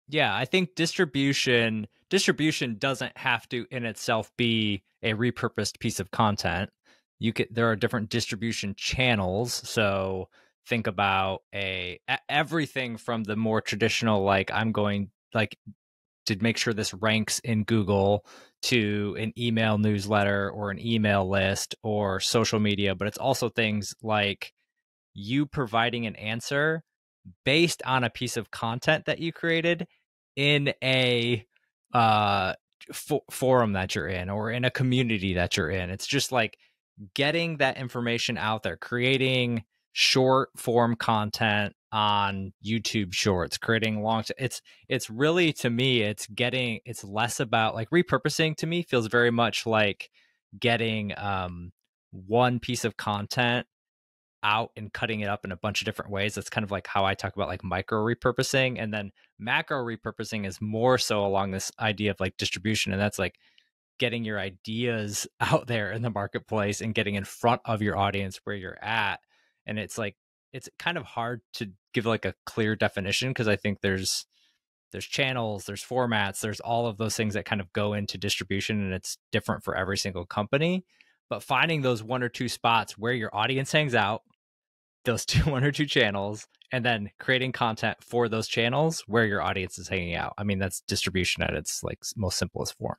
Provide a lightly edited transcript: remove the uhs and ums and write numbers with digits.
Yeah, I think distribution doesn't have to in itself be a repurposed piece of content. There are different distribution channels. So think about everything from the more traditional, like I'm going like to make sure this ranks in Google, to an email newsletter or an email list or social media, but it's also things like you providing an answer based on a piece of content that you created in a uh forum that you're in or in a community that you're in. It's just like getting that information out there, creating short form content on YouTube Shorts, creating long it's really, to me, it's less about like repurposing. To me feels very much like getting one piece of content out and cutting it up in a bunch of different ways. That's kind of like how I talk about like micro repurposing. And then macro repurposing is more so along this idea of like distribution. And that's like getting your ideas out there in the marketplace and getting in front of your audience where you're at. And it's like, it's kind of hard to give like a clear definition, because I think there's channels, there's formats, there's all of those things that kind of go into distribution, and it's different for every single company. But finding those one or two spots where your audience hangs out, those two one or two channels, and then creating content for those channels where your audience is hanging out. I mean, that's distribution at its like most simplest form.